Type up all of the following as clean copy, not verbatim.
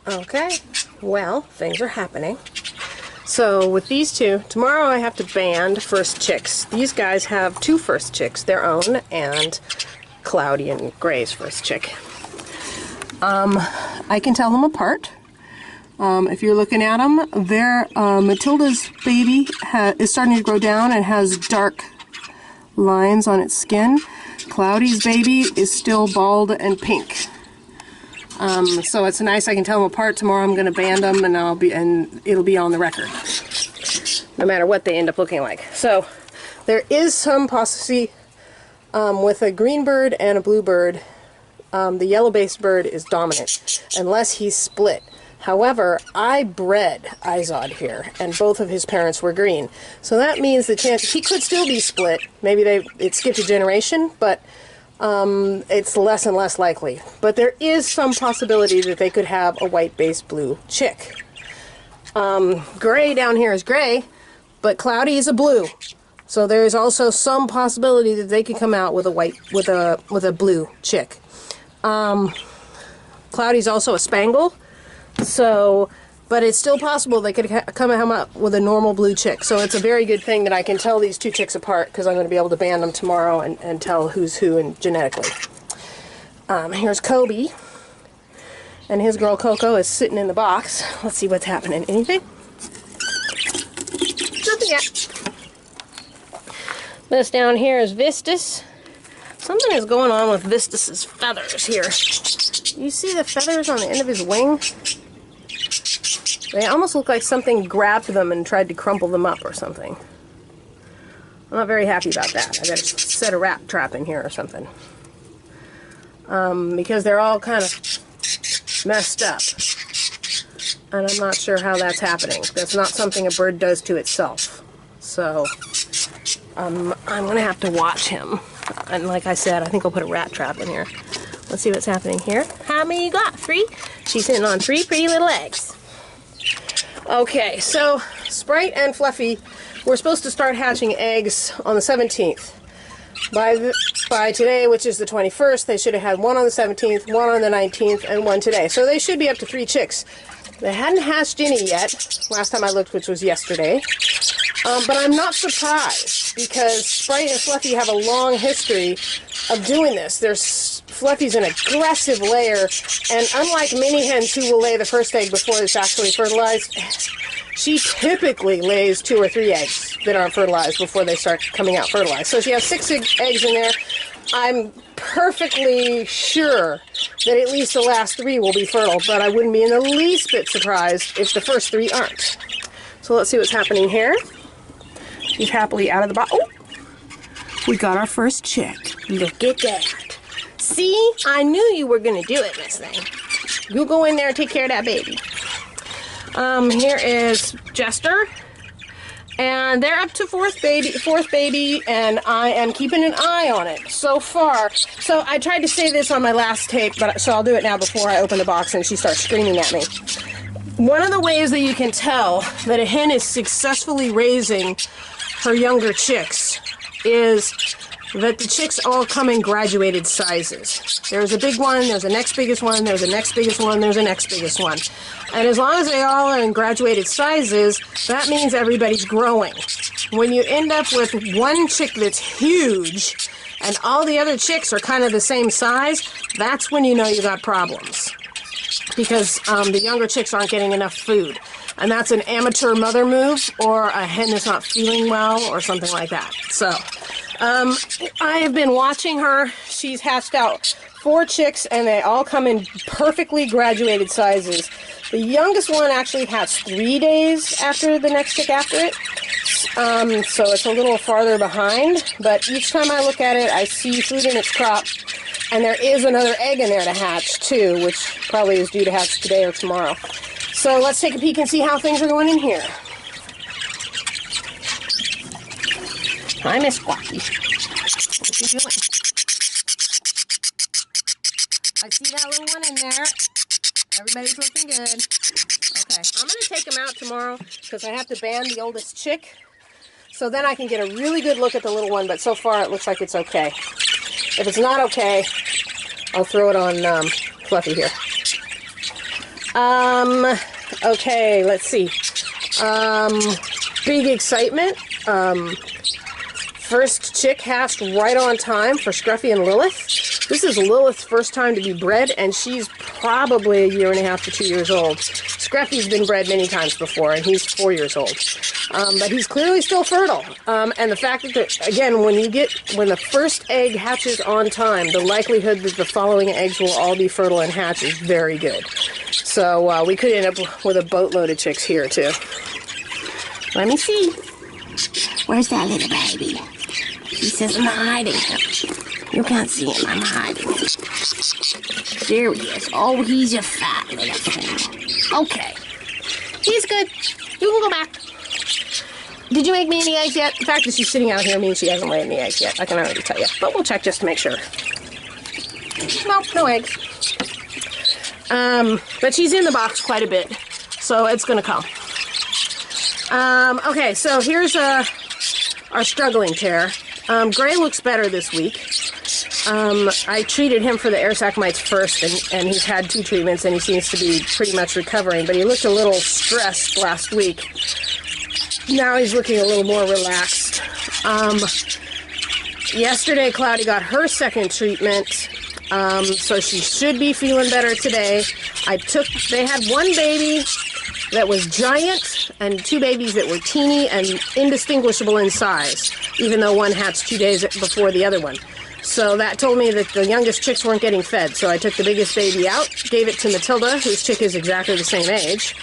Okay, well, things are happening. So with these two, tomorrow I have to band first chicks. These guys have two first chicks, their own, and Cloudy and Gray's first chick. I can tell them apart. If you're looking at them, Matilda's baby is starting to grow down and has dark lines on its skin. Cloudy's baby is still bald and pink. So it's nice. I can tell them apart. Tomorrow I'm going to band them, and it'll be on the record, no matter what they end up looking like. So there is some paucity with a green bird and a blue bird. The yellow-based bird is dominant, unless he's split. However, I bred Izod here, and both of his parents were green. So that means the chance he could still be split. Maybe it skipped a generation, but it's less and less likely. But there is some possibility that they could have a white-based blue chick. Gray down here is gray, but Cloudy is a blue. So there is also some possibility that they could come out with a blue chick. Cloudy's also a Spangle. So, but it's still possible they could come up with a normal blue chick. So it's a very good thing that I can tell these two chicks apart, because I'm going to be able to band them tomorrow and tell who's who and genetically. Here's Kobe, and his girl Coco is sitting in the box. Let's see what's happening. Anything? Nothing yet. This down here is Vistus. Something is going on with Vistus's feathers here. You see the feathers on the end of his wing? They almost look like something grabbed them and tried to crumple them up or something. I'm not very happy about that. I gotta set a rat trap in here or something. Because they're all kind of messed up. And I'm not sure how that's happening. That's not something a bird does to itself. So, I'm gonna have to watch him. And like I said, I think I'll put a rat trap in here. Let's see what's happening here. How many you got? 3? She's sitting on 3 pretty little eggs. Okay, so Sprite and Fluffy were supposed to start hatching eggs on the 17th. By today, which is the 21st, they should have had one on the 17th, one on the 19th, and one today. So they should be up to 3 chicks. They hadn't hatched any yet, last time I looked, which was yesterday. But I'm not surprised, because Sprite and Fluffy have a long history of doing this. Fluffy's an aggressive layer, and unlike mini hens who will lay the first egg before it's actually fertilized, she typically lays 2 or 3 eggs that aren't fertilized before they start coming out fertilized. So she has 6 eggs in there. I'm perfectly sure that at least the last 3 will be fertile, but I wouldn't be in the least bit surprised if the first 3 aren't. So let's see what's happening here. She's happily out of the box. Oh! We got our first chick. Look at that. See? I knew you were going to do it, Miss Thing. You go in there and take care of that baby. Here is Jester. And they're up to fourth baby, and I am keeping an eye on it so far. So I tried to say this on my last tape, so I'll do it now before I open the box and she starts screaming at me. One of the ways that you can tell that a hen is successfully raising her younger chicks is that the chicks all come in graduated sizes. There's a big one, there's a next biggest one, there's a next biggest one, there's a next biggest one. And as long as they all are in graduated sizes, that means everybody's growing. When you end up with one chick that's huge and all the other chicks are kind of the same size, that's when you know you got problems. Because the younger chicks aren't getting enough food. And that's an amateur mother move, or a hen that's not feeling well, or something like that. So, I have been watching her. She's hatched out 4 chicks, and they all come in perfectly graduated sizes. The youngest one actually hatched 3 days after the next chick after it. So it's a little farther behind, but each time I look at it, I see food in its crop, and there is another egg in there to hatch, too, which probably is due to hatch today or tomorrow. So let's take a peek and see how things are going in here. Hi, Miss Squawky. What you doing? I see that little one in there. Everybody's looking good. Okay, I'm going to take them out tomorrow because I have to band the oldest chick. So then I can get a really good look at the little one, but so far it looks like it's okay. If it's not okay, I'll throw it on Fluffy here. Okay, let's see. Big excitement. First chick hatched right on time for Scruffy and Lilith. This is Lilith's first time to be bred, and she's probably 1.5 to 2 years old. Scruffy's been bred many times before, and he's 4 years old. But he's clearly still fertile. And the fact that, again, when the first egg hatches on time, the likelihood that the following eggs will all be fertile and hatch is very good. So we could end up with a boatload of chicks here, too. Let me see. Where's that little baby? He says I'm hiding him. You can't see him, I'm hiding him. There he is. Oh, he's a fat little thing. Okay. He's good. You can go back. Did you make me any eggs yet? The fact that she's sitting out here means she hasn't laid any eggs yet. I can already tell you. But we'll check just to make sure. Nope, no eggs. But she's in the box quite a bit. So it's going to come. Okay, so here's our struggling pair. Gray looks better this week. I treated him for the air sac mites first, and he's had 2 treatments, and he seems to be pretty much recovering, but he looked a little stressed last week. Now he's looking a little more relaxed. Yesterday, Cloudy got her second treatment, so she should be feeling better today. They had one baby that was giant and 2 babies that were teeny and indistinguishable in size, even though one hatched 2 days before the other one. So that told me that the youngest chicks weren't getting fed. So I took the biggest baby out, gave it to Matilda, whose chick is exactly the same age,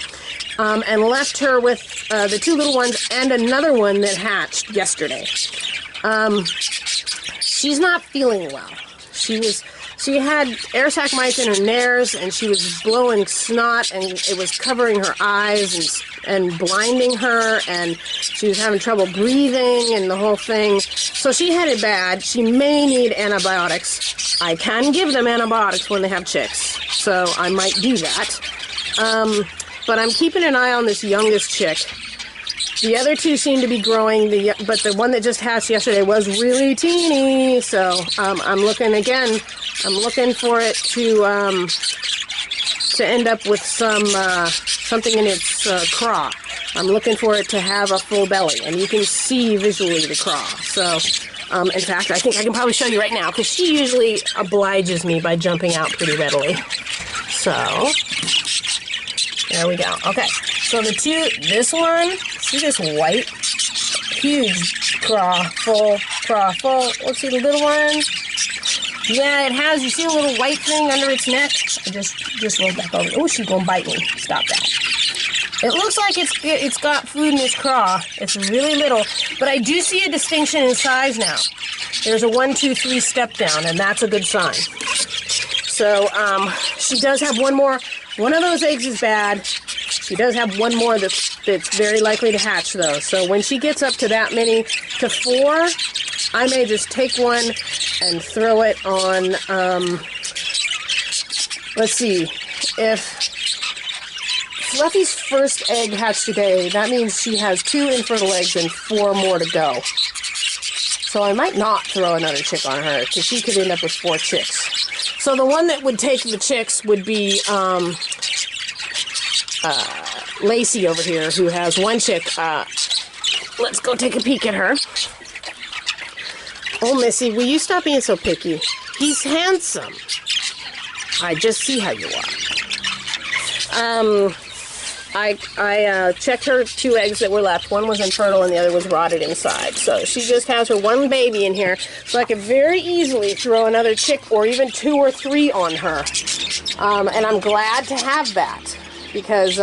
and left her with the 2 little ones and another one that hatched yesterday. She's not feeling well. She had air sac mites in her nares, and she was blowing snot, and it was covering her eyes and blinding her, and she was having trouble breathing and the whole thing. So she had it bad. She may need antibiotics. I can give them antibiotics when they have chicks, so I might do that. But I'm keeping an eye on this youngest chick. The other 2 seem to be growing, but the one that just hatched yesterday was really teeny. So I'm looking again. I'm looking for it to end up with something in its craw. I'm looking for it to have a full belly, and you can see visually the craw. So, in fact, I think I can probably show you right now, because she usually obliges me by jumping out pretty readily. So, there we go. Okay, so this one, see this white, huge craw, full. Let's see the little one. Yeah, it has. You see a little white thing under its neck? I just rolled back over. Oh, she's gonna bite me. Stop that. It looks like it's got food in its craw. It's really little, but I do see a distinction in size now. There's a 1, 2, 3 step down, and that's a good sign. So she does have one more. One of those eggs is bad. She does have one more that's very likely to hatch, though. So when she gets up to that many, to 4, I may just take one and throw it on, let's see, if Fluffy's first egg hatched today, that means she has 2 infertile eggs and 4 more to go. So I might not throw another chick on her, because she could end up with 4 chicks. So the one that would take the chicks would be Lacey over here, who has 1 chick. Let's go take a peek at her. Oh, Missy, will you stop being so picky? He's handsome. I just see how you are. I checked her 2 eggs that were left. One was infertile and the other was rotted inside. So she just has her 1 baby in here. So I could very easily throw another chick or even 2 or 3 on her. And I'm glad to have that because,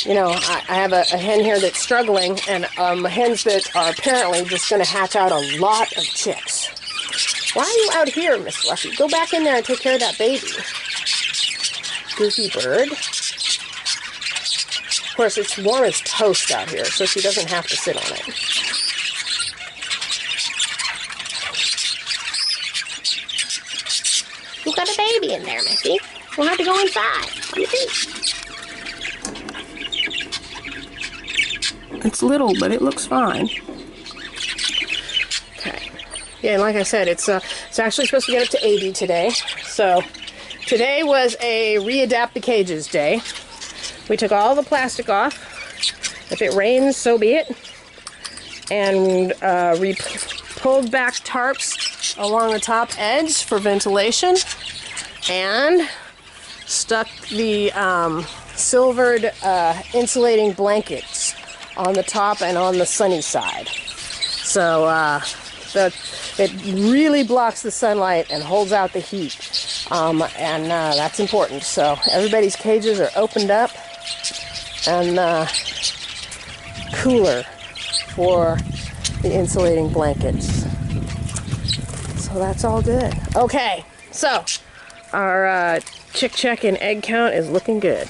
you know, I have a hen here that's struggling and hens that are apparently just going to hatch out a lot of chicks. Why are you out here, Miss Fluffy? Go back in there and take care of that baby. Goofy bird. Of course, it's warm as toast out here, so she doesn't have to sit on it. You've got a baby in there, Missy. We'll have to go inside. Let me see. It's little, but it looks fine. Okay. Yeah, and like I said, it's actually supposed to get up to 80 today. So Today was a readapt the cages day. We took all the plastic off. If it rains, so be it. And pulled back tarps along the top edge for ventilation. And stuck the silvered insulating blankets on the top and on the sunny side. So it really blocks the sunlight and holds out the heat. And that's important. So everybody's cages are opened up and cooler for the insulating blankets. So that's all good. Okay, so our chick check and egg count is looking good.